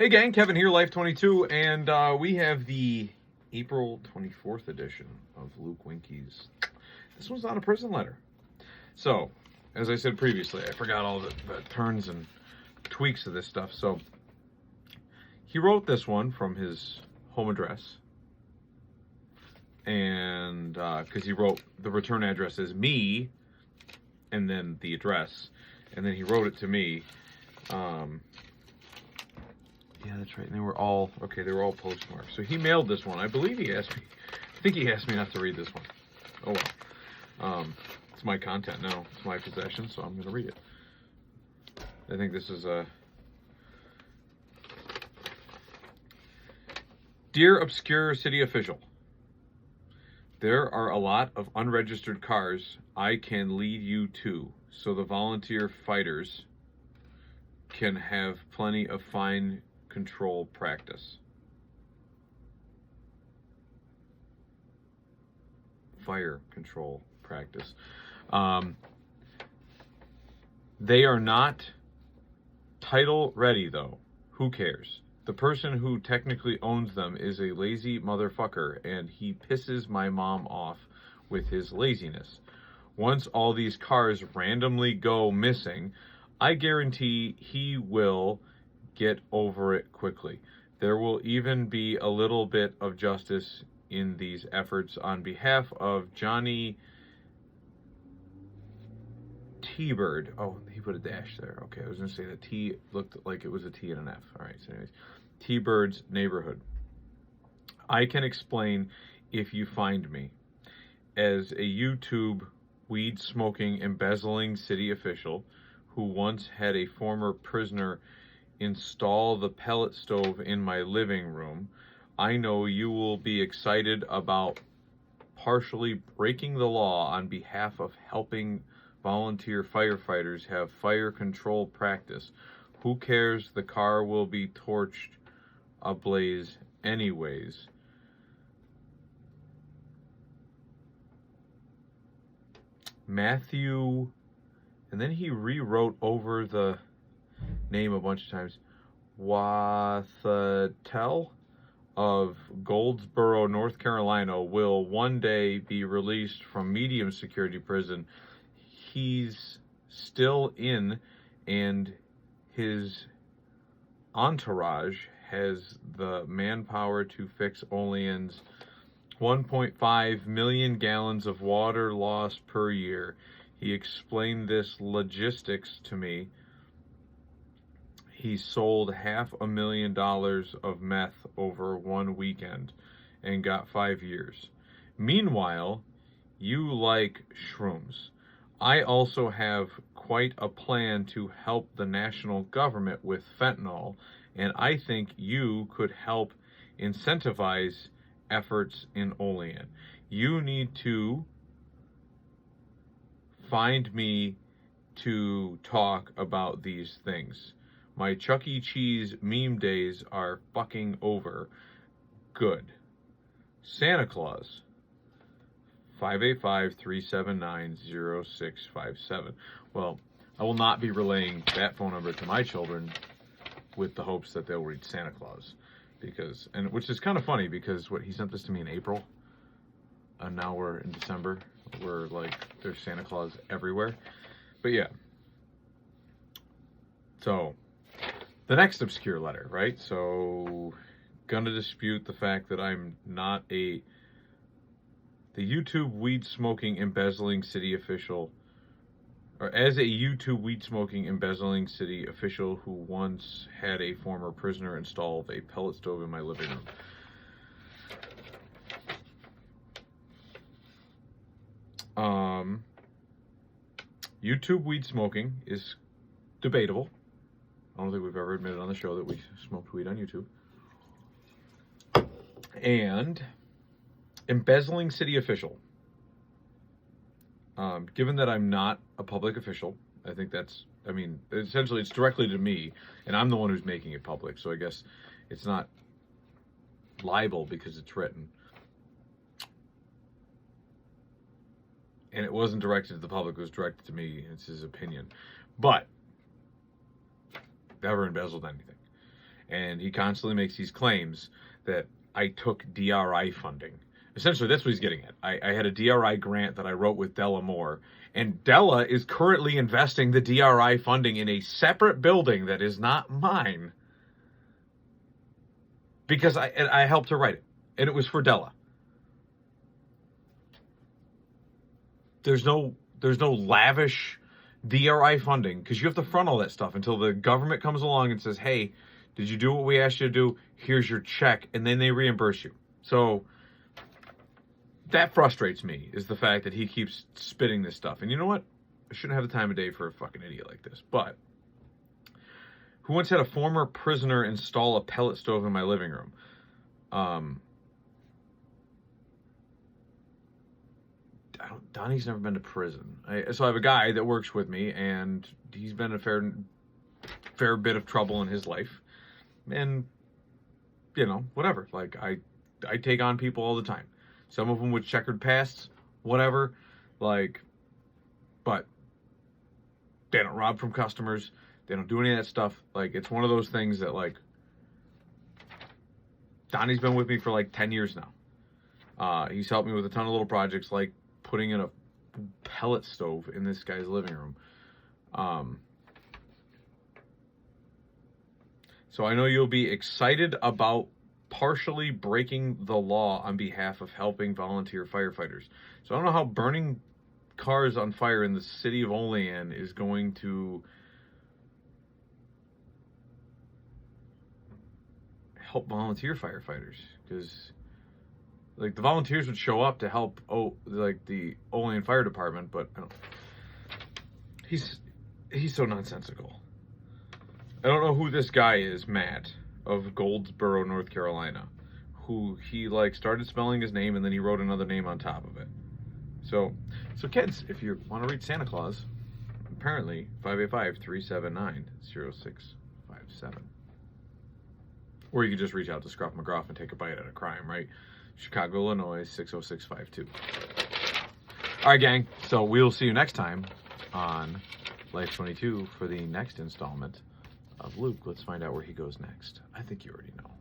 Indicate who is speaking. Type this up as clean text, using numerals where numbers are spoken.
Speaker 1: Hey gang, Kevin here, Life22, and we have the April 24th edition of Luke Winky's. This one's not a prison letter. So, as I said previously, I forgot all the turns and tweaks of this stuff. So, he wrote this one from his home address. And, because he wrote the return address as me, and then the address. And then he wrote it to me. Yeah, that's right. And they were all postmarked. So he mailed this one. I believe he asked me. I think he asked me not to read this one. Oh well. It's my content now. It's my possession, so I'm going to read it. I think this is a Dear obscure city official. There are a lot of unregistered cars I can lead you to, so the volunteer fighters can have plenty of fine control practice. Fire control practice. They are not title ready though. Who cares? The person who technically owns them is a lazy motherfucker, and he pisses my mom off with his laziness. Once all these cars randomly go missing, I guarantee he will get over it quickly. There will even be a little bit of justice in these efforts on behalf of Johnny T-Bird. Oh, he put a dash there. Okay, I was going to say the T looked like it was a T and an F. All right, so anyways, T-Bird's neighborhood. I can explain if you find me. As a YouTube weed-smoking, embezzling city official who once had a former prisoner install the pellet stove in my living room, I know you will be excited about partially breaking the law on behalf of helping volunteer firefighters have fire control practice. Who cares? The car will be torched ablaze anyways. Matthew, and then he rewrote over the name a bunch of times. Wathatel of Goldsboro, North Carolina, will one day be released from medium security prison. He's still in, and his entourage has the manpower to fix Olean's 1.5 million gallons of water loss per year. He explained this logistics to me. He sold $500,000 of meth over one weekend and got 5 years. Meanwhile, you like shrooms. I also have quite a plan to help the national government with fentanyl, and I think you could help incentivize efforts in Olean. You need to find me to talk about these things. My Chuck E. Cheese meme days are fucking over. Good. Santa Claus. 585-379-0657. Well, I will not be relaying that phone number to my children with the hopes that they'll read Santa Claus. Because, and which is kind of funny because what he sent this to me in April, and now we're in December. We're like, there's Santa Claus everywhere. But yeah. So, the next obscure letter, right? So, gonna dispute the fact that I'm not the YouTube weed-smoking, embezzling city official, or as a YouTube weed-smoking, embezzling city official who once had a former prisoner install a pellet stove in my living room. YouTube weed-smoking is debatable. I don't think we've ever admitted on the show that we smoked weed on YouTube. And embezzling city official. Given that I'm not a public official, I think that's, I mean, essentially it's directly to me, and I'm the one who's making it public, so I guess it's not libel because it's written. And it wasn't directed to the public, it was directed to me. It's his opinion. But never embezzled anything. And he constantly makes these claims that I took DRI funding. Essentially, that's what he's getting at. I had a DRI grant that I wrote with Della Moore, and Della is currently investing the DRI funding in a separate building that is not mine because I helped her write it, and it was for Della. There's no lavish DRI funding because you have to front all that stuff until the government comes along and says, hey, did you do what we asked you to do? Here's your check, and then they reimburse you. So that frustrates me, is the fact that he keeps spitting this stuff. And you know what? I shouldn't have the time of day for a fucking idiot like this. But who once had a former prisoner install a pellet stove in my living room? Donnie's never been to prison. So I have a guy that works with me, and he's been in a fair bit of trouble in his life. And, you know, whatever. Like, I take on people all the time. Some of them with checkered pasts, whatever. Like, but they don't rob from customers. They don't do any of that stuff. Like, it's one of those things that, like, Donnie's been with me for like 10 years now. He's helped me with a ton of little projects, like putting in a pellet stove in this guy's living room. So I know you'll be excited about partially breaking the law on behalf of helping volunteer firefighters. So I don't know how burning cars on fire in the city of Olean is going to help volunteer firefighters, because like the volunteers would show up to help like the Olean Fire Department, but I don't, he's so nonsensical. I don't know who this guy is, Matt, of Goldsboro, North Carolina, who he like started spelling his name and then he wrote another name on top of it. So kids, if you want to reach Santa Claus, apparently 585-379-0657. Or you could just reach out to Scruff McGruff and take a bite at a crime, right? Chicago, Illinois, 60652. All right, gang. So we'll see you next time on Life22 for the next installment of Luke. Let's find out where he goes next. I think you already know.